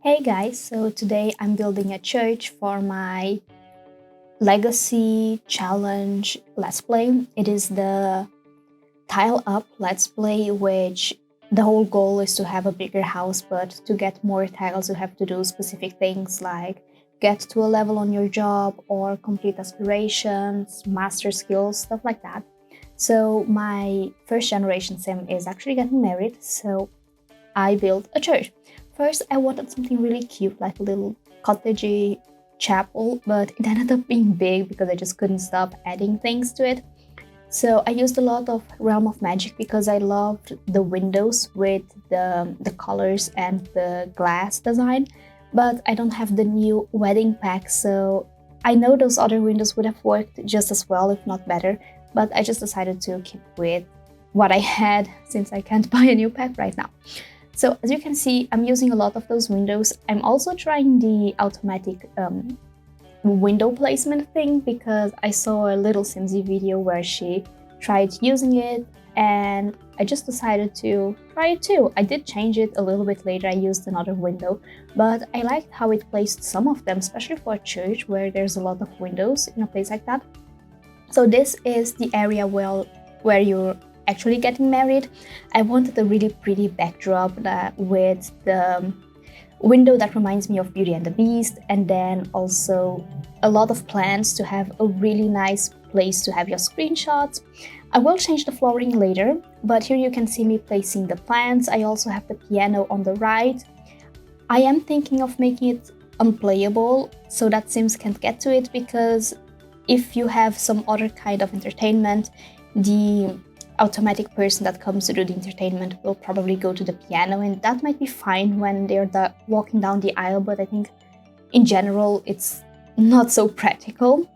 Hey guys, so today I'm building a church for my Legacy Challenge Let's Play. It is the Tile Up Let's Play, which the whole goal is to have a bigger house, but to get more tiles, you have to do specific things like get to a level on your job or complete aspirations, master skills, stuff like that. So, my first generation sim is actually getting married, so I built a church. First, I wanted something really cute, like a little cottagey chapel, but it ended up being big because I just couldn't stop adding things to it. So I used a lot of Realm of Magic because I loved the windows with the colors and the glass design, but I don't have the new wedding pack, so I know those other windows would have worked just as well, if not better, but I just decided to keep with what I had since I can't buy a new pack right now. So as you can see, I'm using a lot of those windows. I'm also trying the automatic window placement thing because I saw a little Simsy video where she tried using it and I just decided to try it too. I did change it a little bit later, I used another window, but I liked how it placed some of them, especially for a church where there's a lot of windows in a place like that. So this is the area where you're actually getting married. I wanted a really pretty backdrop with the window that reminds me of Beauty and the Beast, and then also a lot of plants to have a really nice place to have your screenshots. I will change the flooring later, but here you can see me placing the plants. I also have the piano on the right. I am thinking of making it unplayable so that Sims can't get to it, because if you have some other kind of entertainment, the automatic person that comes to do the entertainment will probably go to the piano, and that might be fine when they're walking down the aisle, but I think in general it's not so practical.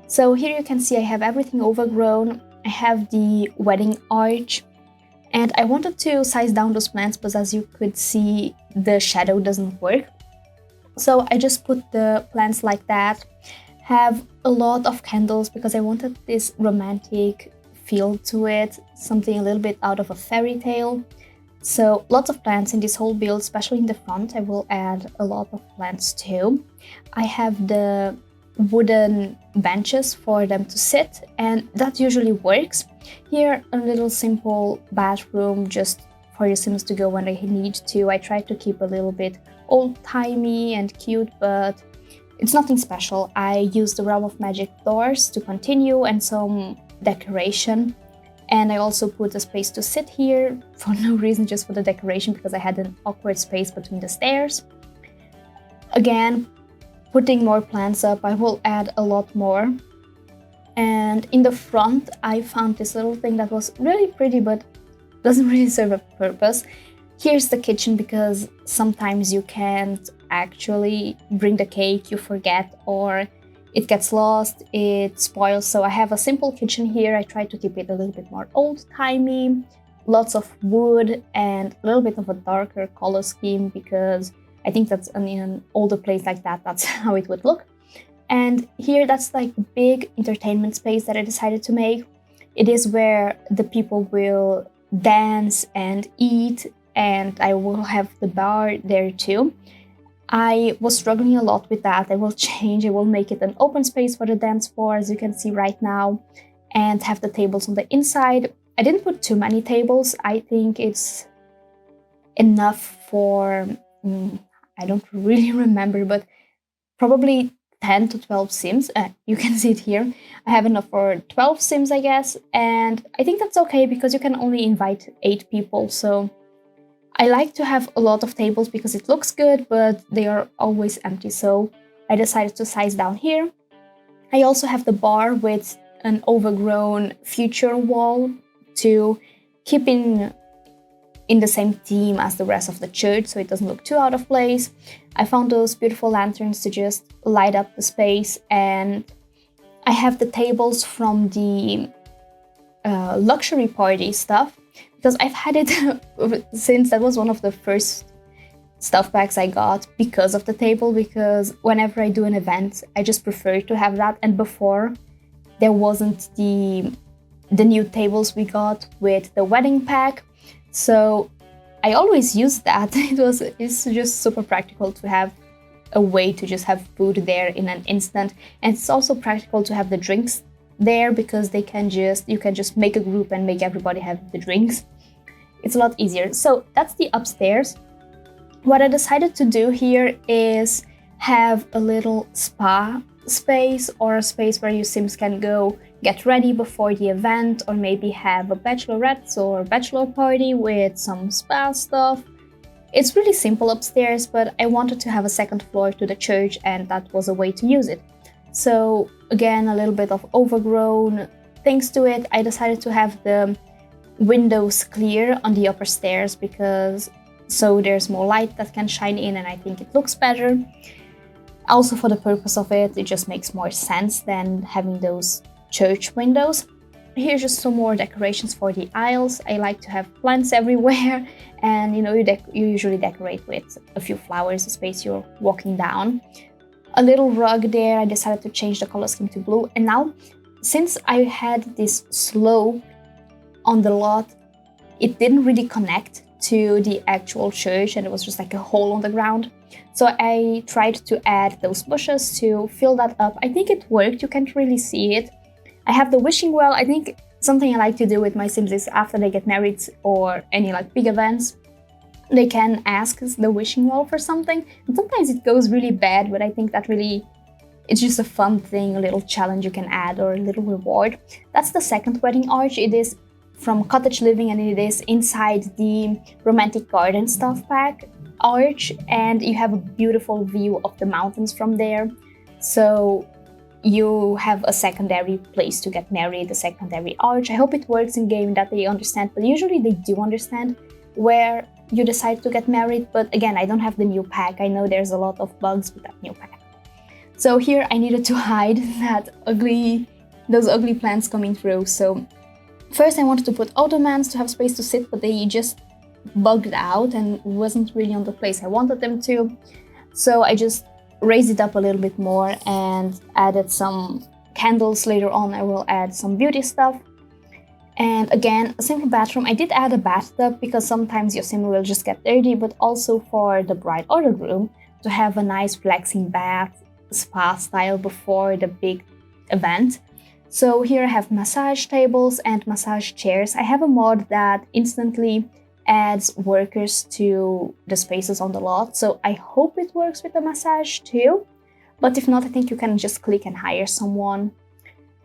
So here you can see I have everything overgrown. I have the wedding arch, and I wanted to size down those plants, but as you could see, the shadow doesn't work. So I just put the plants like that. Have a lot of candles because I wanted this romantic feel to it, something a little bit out of a fairy tale. So lots of plants in this whole build, especially in the front. I will add a lot of plants too. I have the wooden benches for them to sit, and that usually works. Here, a little simple bathroom just for your Sims to go when they need to. I try to keep a little bit old-timey and cute, but it's nothing special. I use the Realm of Magic doors to continue and some decoration, and I also put a space to sit here for no reason, just for the decoration, because I had an awkward space between the stairs. Again, putting more plants up, I will add a lot more. And in the front, I found this little thing that was really pretty but doesn't really serve a purpose. Here's the kitchen, because sometimes you can't actually bring the cake, you forget, or it gets lost, it spoils. So I have a simple kitchen here. I try to keep it a little bit more old-timey, lots of wood and a little bit of a darker color scheme, because I think that's in an older place like that, that's how it would look. And here, that's like a big entertainment space that I decided to make. It is where the people will dance and eat, and I will have the bar there too. I was struggling a lot with that. I will make it an open space for the dance floor, as you can see right now, and have the tables on the inside. I didn't put too many tables. I think it's enough for, I don't really remember, but probably 10 to 12 Sims. You can see it here. I have enough for 12 Sims, I guess, and I think that's okay because you can only invite 8 people, so I like to have a lot of tables because it looks good, but they are always empty, so I decided to size down here. I also have the bar with an overgrown future wall to keep in the same theme as the rest of the church, so it doesn't look too out of place. I found those beautiful lanterns to just light up the space, and I have the tables from the luxury party stuff, because I've had it since that was one of the first stuff packs I got because of the table, because whenever I do an event, I just prefer to have that. And before, there wasn't the new tables we got with the wedding pack, so I always use that. It's just super practical to have a way to just have food there in an instant, and it's also practical to have the drinks there because you can just make a group and make everybody have the drinks. It's a lot easier. So that's the upstairs. What I decided to do here is have a little spa space, or a space where your Sims can go get ready before the event, or maybe have a bachelorette or bachelor party with some spa stuff. It's really simple upstairs, but I wanted to have a second floor to the church, and that was a way to use it. So again, a little bit of overgrown things to it. I decided to have the windows clear on the upper stairs because so there's more light that can shine in, and I think it looks better. Also, for the purpose of it, it just makes more sense than having those church windows. Here's just some more decorations for the aisles. I like to have plants everywhere, and you usually decorate with a few flowers, the space you're walking down. A little rug there. I decided to change the color scheme to blue, and now, since I had this slope on the lot, it didn't really connect to the actual church, and it was just like a hole on the ground. So I tried to add those bushes to fill that up. I think it worked. You can't really see it. I have the wishing well. I think something I like to do with my Sims is after they get married or any like big events, they can ask the wishing well for something. And sometimes it goes really bad, but I think that really, it's just a fun thing, a little challenge you can add or a little reward. That's the second wedding arch. It is from Cottage Living, and it is inside the Romantic Garden Stuff Pack arch, and you have a beautiful view of the mountains from there. So you have a secondary place to get married, a secondary arch. I hope it works in game, that they understand, but usually they do understand where you decide to get married. But again, I don't have the new pack. I know there's a lot of bugs with that new pack. So here I needed to hide those ugly plants coming through. So first I wanted to put ottomans to have space to sit, but they just bugged out and wasn't really on the place I wanted them to. So I just raised it up a little bit more and added some candles. Later on I will add some beauty stuff. And again, a simple bathroom. I did add a bathtub because sometimes your sim will just get dirty, but also for the bride or the groom to have a nice relaxing bath, spa style before the big event. So here I have massage tables and massage chairs. I have a mod that instantly adds workers to the spaces on the lot, so I hope it works with the massage too. But if not, I think you can just click and hire someone.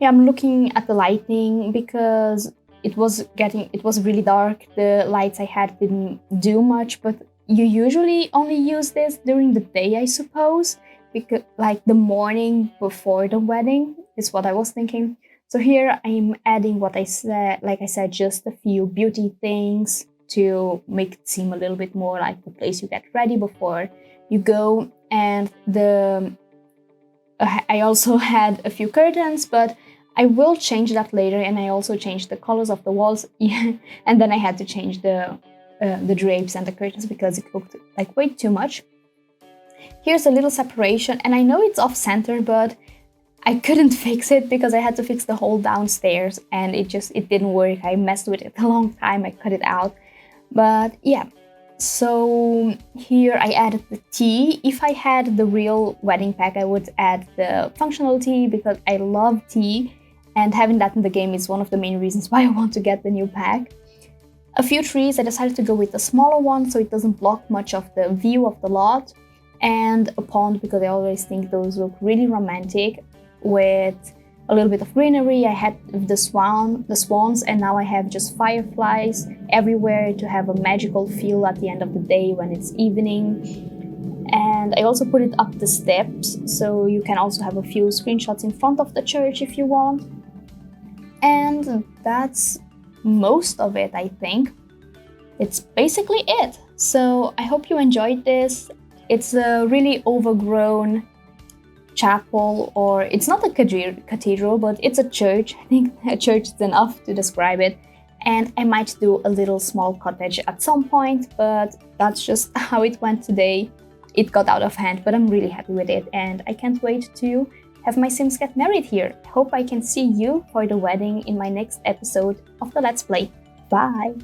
Yeah, I'm looking at the lighting because it was really dark. The lights I had didn't do much, but you usually only use this during the day, I suppose, because like the morning before the wedding is what I was thinking. So here I'm adding what I said, like I said, just a few beauty things to make it seem a little bit more like the place you get ready before you go. And I also had a few curtains, but I will change that later. And I also changed the colors of the walls. And then I had to change the drapes and the curtains because it looked like way too much. Here's a little separation, and I know it's off center, but I couldn't fix it because I had to fix the whole downstairs, and it didn't work. I messed with it a long time. I cut it out. But yeah, so here I added the tea. If I had the real wedding pack, I would add the functional tea because I love tea, and having that in the game is one of the main reasons why I want to get the new pack. A few trees. I decided to go with a smaller one so it doesn't block much of the view of the lot, and a pond because I always think those look really romantic with a little bit of greenery. I had the swans, and now I have just fireflies everywhere to have a magical feel at the end of the day when it's evening. And I also put it up the steps, so you can also have a few screenshots in front of the church if you want. And that's most of it, I think. It's basically it. So I hope you enjoyed this. It's a really overgrown chapel, or it's not a cathedral, but it's a church. I think a church is enough to describe it. And I might do a little small cottage at some point, but that's just how it went today. It got out of hand, but I'm really happy with it, and I can't wait to have my Sims get married here. I hope I can see you for the wedding in my next episode of the Let's Play. Bye!